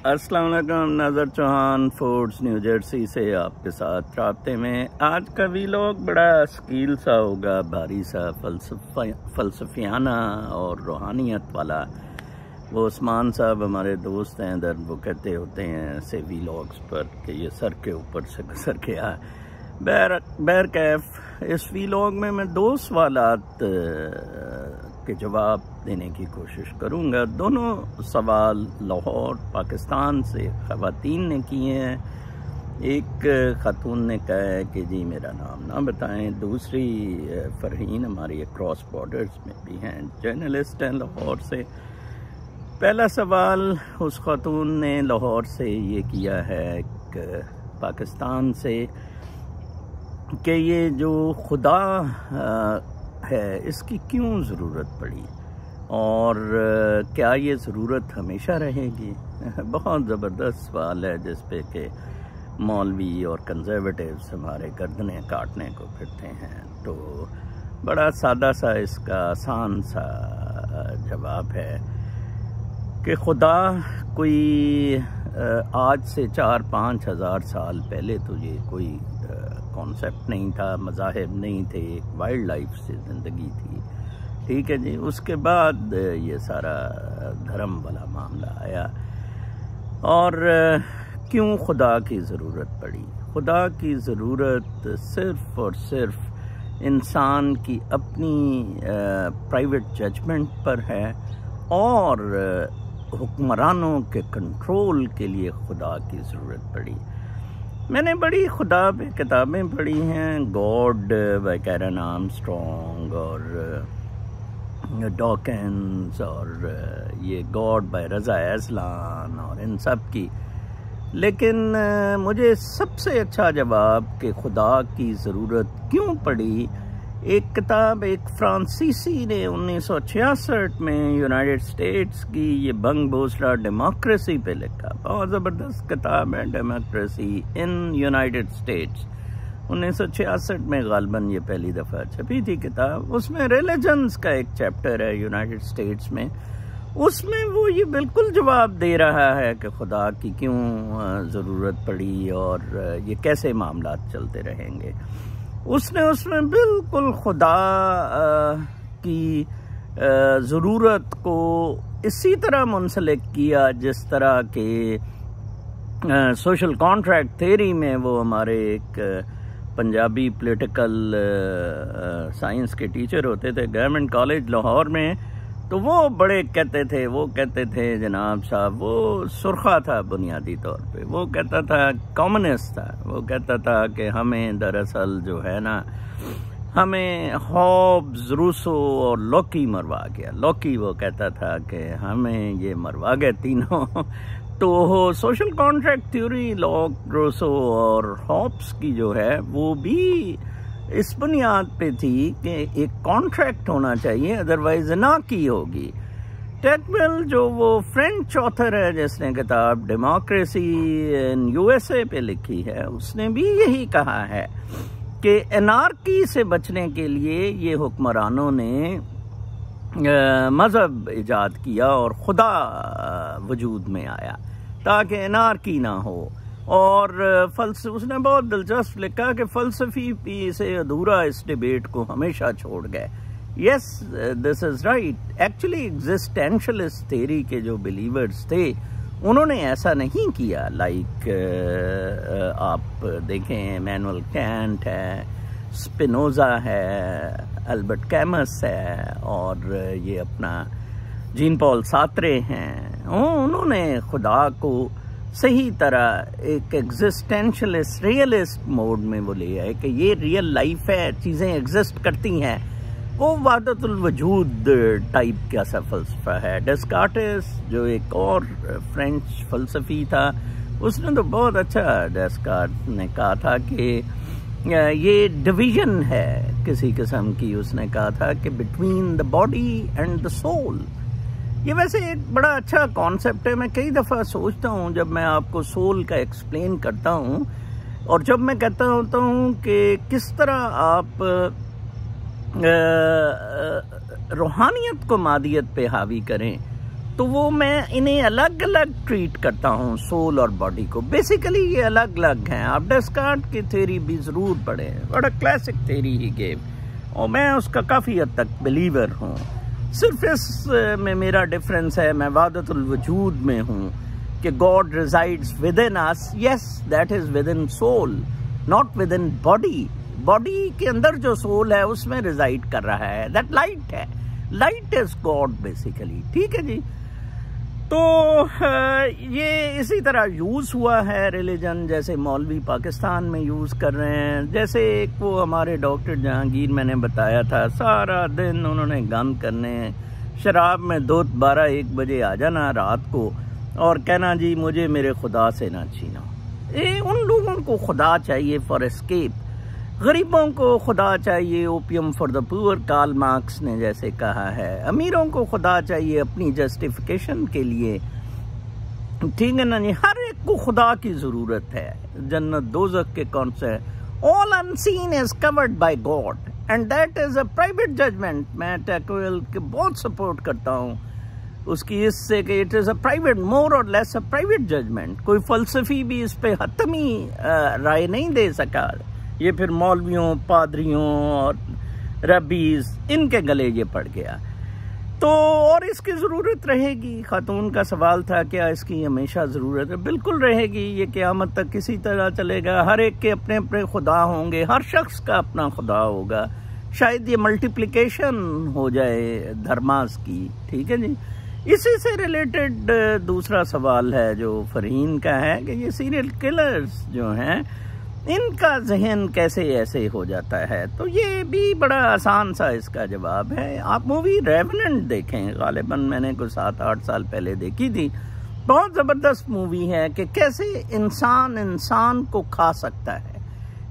अस्सलाम वालेकुम, नज़र चौहान फूड्स न्यू जर्सी से आपके साथ राब्ते में। आज का वीलॉग बड़ा स्कील सा होगा, भारी सा फ़लसफ़ियाना और रूहानियत वाला। वो उस्मान साहब हमारे दोस्त हैं इधर, वो कहते होते हैं ऐसे वीलॉग्स पर कि ये सर के ऊपर से गुजर गया। बैर कैफ इस वीलॉग में मैं 2 सवालात के जवाब देने की कोशिश करूंगा। दोनों सवाल लाहौर पाकिस्तान से ख़वातीन ने किए हैं। एक ख़ातून ने कहा है कि जी मेरा नाम ना बताएं, दूसरी फ़रहीन हमारी क्रॉस बॉर्डर्स में भी हैं, जर्नलिस्ट हैं लाहौर से। पहला सवाल उस ख़ातून ने लाहौर से ये किया है पाकिस्तान से कि ये जो खुदा है इसकी क्यों ज़रूरत पड़ी और क्या ये ज़रूरत हमेशा रहेगी। बहुत ज़बरदस्त सवाल है जिस पे कि मौलवी और कंजर्वेटिव्स हमारे गर्दनें काटने को फिरते हैं। तो बड़ा सादा सा इसका आसान सा जवाब है कि खुदा कोई आज से 4-5 हज़ार साल पहले तो ये कोई कॉन्सेप्ट नहीं था, मज़ाहिब नहीं थे, एक वाइल्ड लाइफ से ज़िंदगी थी, ठीक है जी। उसके बाद ये सारा धर्म वाला मामला आया और क्यों खुदा की ज़रूरत पड़ी। खुदा की ज़रूरत सिर्फ़ और सिर्फ इंसान की अपनी प्राइवेट जजमेंट पर है और हुक्मरानों के कंट्रोल के लिए खुदा की ज़रूरत पड़ी। मैंने बड़ी खुदा पे किताबें पढ़ी हैं, गॉड बाय कैरन आर्मस्ट्रॉन्ग और डॉकिंस और ये गॉड बाय रज़ा एज़लान और इन सब की, लेकिन मुझे सबसे अच्छा जवाब कि खुदा की ज़रूरत क्यों पड़ी, एक किताब एक फ्रांसीसी ने 1966 में यूनाइटेड स्टेट्स की ये बंग भोसला डेमोक्रेसी पे लिखा। बहुत ज़बरदस्त किताब है, डेमोक्रेसी इन यूनाइटेड स्टेट्स। 1966 में गालबन ये पहली दफ़ा छपी थी किताब। उसमें रिलीजन्स का एक चैप्टर है यूनाइटेड स्टेट्स में, उसमें वो ये बिल्कुल जवाब दे रहा है कि खुदा की क्यों ज़रूरत पड़ी और ये कैसे मामला चलते रहेंगे। उसमें बिल्कुल खुदा की ज़रूरत को इसी तरह मुंसलिक किया जिस तरह के सोशल कॉन्ट्रैक्ट थ्योरी में वो हमारे एक पंजाबी पॉलिटिकल साइंस के टीचर होते थे गवर्नमेंट कॉलेज लाहौर में। तो वो बड़े कहते थे जनाब साहब, वो सुरखा था बुनियादी तौर पे, वो कहता था कम्युनिस्ट था, वो कहता था कि हमें दरअसल जो है ना, हमें हॉब्स, रूसो और लॉकी मरवा गया। लॉकी वो कहता था कि हमें ये मरवा गए तीनों। तो social contract theory Locke, Rousseau और हॉब्स की जो है वो भी इस बुनियाद पे थी कि एक कॉन्ट्रैक्ट होना चाहिए, अदरवाइज ना की होगी। टेकवेल जो वो फ्रेंच ऑथर है जिसने किताब डेमोक्रेसी इन यूएसए पे लिखी है, उसने भी यही कहा है कि एनार्की से बचने के लिए ये हुक्मरानों ने मज़हब इजाद किया और खुदा वजूद में आया ताकि एनार्की ना हो। और उसने बहुत दिलचस्प लिखा कि फ़लसफ़ी से अधूरा इस डिबेट को हमेशा छोड़ गए। Yes, this is right. Actually existentialist theory के जो बिलीवर्स थे उन्होंने ऐसा नहीं किया। लाइक आप देखें, इमैनुअल कैंट है, स्पिनोज़ा है, अल्बर्ट कैमस है और ये अपना जीन पॉल सार्त्रे हैं। उन्होंने खुदा को सही तरह एक एग्जिस्टेंशलिस्ट रियलिस्ट मोड में वो ले आए कि ये रियल लाइफ है, चीज़ें एग्जिस्ट करती हैं। वो वहदतुल वजूद टाइप का सा फ़लसफ़ा है। डेस्कार्टेस जो एक और फ्रेंच फ़लसफ़ी था, उसने तो बहुत अच्छा डेस्कार्ट ने कहा था कि ये डिवीज़न है किसी किस्म की। उसने कहा था कि between the body and the soul. ये वैसे एक बड़ा अच्छा कॉन्सेप्ट है। मैं कई दफ़ा सोचता हूँ जब मैं आपको सोल का एक्सप्लेन करता हूँ और जब मैं कहता होता हूँ कि किस तरह आप रूहानियत को मादियत पे हावी करें, तो वो मैं इन्हें अलग अलग ट्रीट करता हूँ, सोल और बॉडी को। बेसिकली ये अलग अलग हैं। आप डेस्कार्ट की थ्योरी भी ज़रूर पढ़ें, बड़ा क्लासिक थ्योरी ही गेव, और मैं उसका काफ़ी हद तक बिलीवर हूँ। सिर्फ इस में मेरा डिफरेंस है, मैं वादतुल वजूद में हूँ कि God resides within us, yes that is within soul, not within body. Body के अंदर जो सोल है उसमें रिजाइड कर रहा है, दैट लाइट है, लाइट इज गॉड बेसिकली। ठीक है जी। तो ये इसी तरह यूज हुआ है रिलीजन, जैसे मौलवी पाकिस्तान में यूज कर रहे हैं। जैसे एक वो हमारे डॉक्टर जहांगीर मैंने बताया था, सारा दिन उन्होंने गम करने, शराब में 2-12-1 बजे आ जाना रात को और कहना जी मुझे मेरे खुदा से ना छीनो। उन लोगों को खुदा चाहिए फॉर एस्केप, गरीबों को खुदा चाहिए opium for the poor, Karl Marx ने जैसे कहा है। अमीरों को खुदा चाहिए अपनी जस्टिफिकेशन के लिए। ठीक है ना जी, हर एक को खुदा की जरूरत है। जन्नत दोज़ख के कौन से, all unseen is covered by God and that is a private judgement. मैं टैकवेल के बहुत सपोर्ट करता हूँ उसकी इससे कि इट इज अ प्राइवेट, मोर और लेस अ प्राइवेट जजमेंट। कोई फलसफी भी इस पे हतमी राय नहीं दे सका। ये फिर मौलवियों, पादरियों और रब्बीज, इनके गले ये पड़ गया। तो और इसकी ज़रूरत रहेगी। खातून का सवाल था क्या इसकी हमेशा ज़रूरत है? बिल्कुल रहेगी। ये क़यामत तक किसी तरह चलेगा। हर एक के अपने अपने खुदा होंगे, हर शख्स का अपना खुदा होगा। शायद ये मल्टीप्लिकेशन हो जाए धर्मास की। ठीक है जी। इसी से रिलेटेड दूसरा सवाल है जो फरहीन का है कि ये सीरियल किलर्स जो हैं इनका जहन कैसे ऐसे हो जाता है। तो ये भी बड़ा आसान सा इसका जवाब है। आप मूवी रेवेनेंट देखें, गालिबन मैंने कुछ 7-8 साल पहले देखी थी। बहुत ज़बरदस्त मूवी है कि कैसे इंसान को खा सकता है,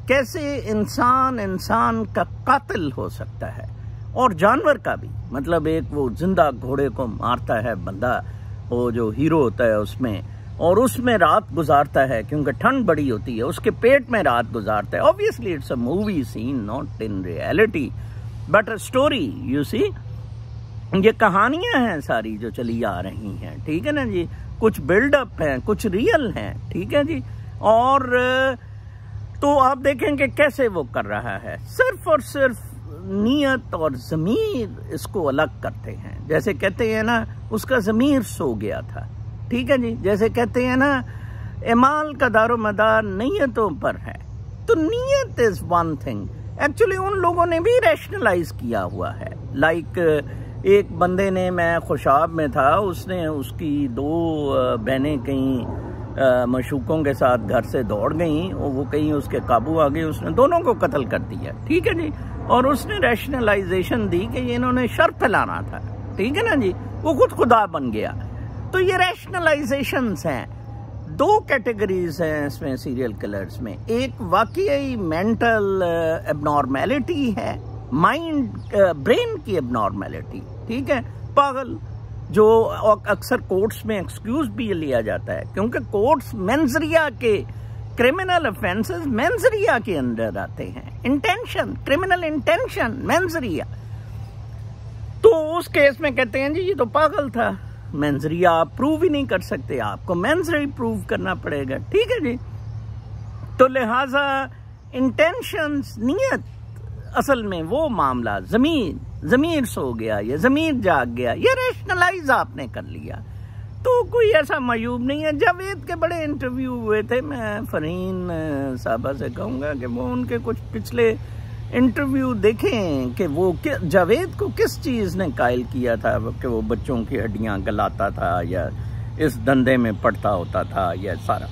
कैसे इंसान का कातिल हो सकता है, और जानवर का भी। मतलब एक वो जिंदा घोड़े को मारता है बंदा, वो जो हीरो होता है उसमें, और उसमें रात गुजारता है क्योंकि ठंड बड़ी होती है, उसके पेट में रात गुजारता है। Obviously it's a movie scene, not in reality but a story. You see, ये कहानियां हैं सारी जो चली आ रही हैं। ठीक है ना जी। कुछ बिल्डअप हैं, कुछ रियल हैं। ठीक है जी। और तो आप देखेंगे कैसे वो कर रहा है। सिर्फ और सिर्फ नीयत और ज़मीर इसको अलग करते हैं। जैसे कहते हैं ना, उसका ज़मीर सो गया था। ठीक है जी। जैसे कहते हैं ना, एमाल का दारो मदार नीयतों पर है। तो नीयत इज वन थिंग। एक्चुअली उन लोगों ने भी रैशनलाइज किया हुआ है। लाइक एक बंदे ने, मैं खुशाब में था, उसने उसकी 2 बहनें कहीं मशूकों के साथ घर से दौड़ गईं और वो कहीं उसके काबू आ गई, उसने दोनों को कत्ल कर दिया। ठीक है जी। और उसने रैशनलाइजेशन दी कि ये इन्होंने शर फैलाना था। ठीक है ना जी। वो खुद खुदा बन गया। तो ये रैशनलाइजेशंस हैं। 2 कैटेगरीज हैं इसमें सीरियल किलर्स में। एक वाकई मेंटल एबनॉर्मेलिटी है, माइंड ब्रेन की एबनॉर्मेलिटी। ठीक है, पागल, जो अक्सर कोर्ट्स में एक्सक्यूज भी लिया जाता है क्योंकि कोर्ट्स मेंजरिया के क्रिमिनल ऑफेंसेस मेंजरिया के अंदर आते हैं। Intention, criminal intention, मेंजरिया। तो उस केस में कहते हैं जी ये तो पागल था, मेंजरिया आप प्रूव ही नहीं कर सकते, आपको मेंजरी प्रूव करना पड़ेगा। ठीक है जी। तो लिहाजा इंटेंशंस, नीयत, असल में वो मामला ज़मीर सो गया, ये ज़मीर जाग गया, ये रैशनलाइज आपने कर लिया। तो कोई ऐसा मायूब नहीं है। जावेद के बड़े इंटरव्यू हुए थे। मैं फरहीन साहबा से कहूँगा कि वो उनके कुछ पिछले इंटरव्यू देखें कि वो जावेद को किस चीज़ ने कायल किया था कि वो बच्चों की हड्डियां गलाता था या इस धंधे में पड़ता होता था। या सारा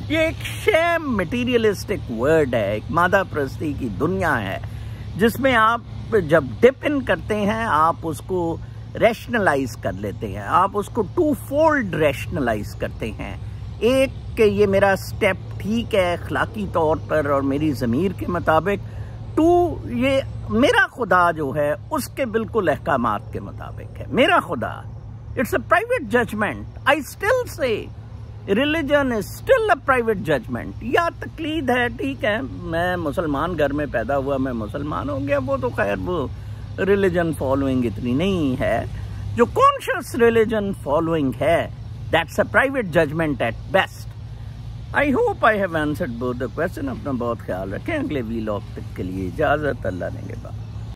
ये एक शैम मटीरियलिस्टिक वर्ड है, एक मादा प्रस्ती की दुनिया है जिसमें आप जब डिप इन करते हैं आप उसको रैशनलाइज कर लेते हैं, आप उसको 2 फोल्ड रैशनलाइज करते हैं। एक कि ये मेरा स्टेप ठीक है अखलाकी तौर पर और मेरी ज़मीर के मुताबिक, 2 ये मेरा खुदा जो है उसके बिल्कुल अहकामात के मुताबिक है। मेरा खुदा, it's a private judgement. I still say religion is still a private judgement. या तकलीद है, ठीक है, मैं मुसलमान घर में पैदा हुआ, मैं मुसलमान हो गया, वो तो खैर वो रिलीजन फॉलोइंग इतनी नहीं है, जो कॉन्शियस रिलीजन फॉलोइंग है, that's a private judgement at best. I hope I have answered both the question. अपना बहुत ख्याल रखें। अगले वीलॉग तक के लिए इजाजत। अल्लाह ने के बाद।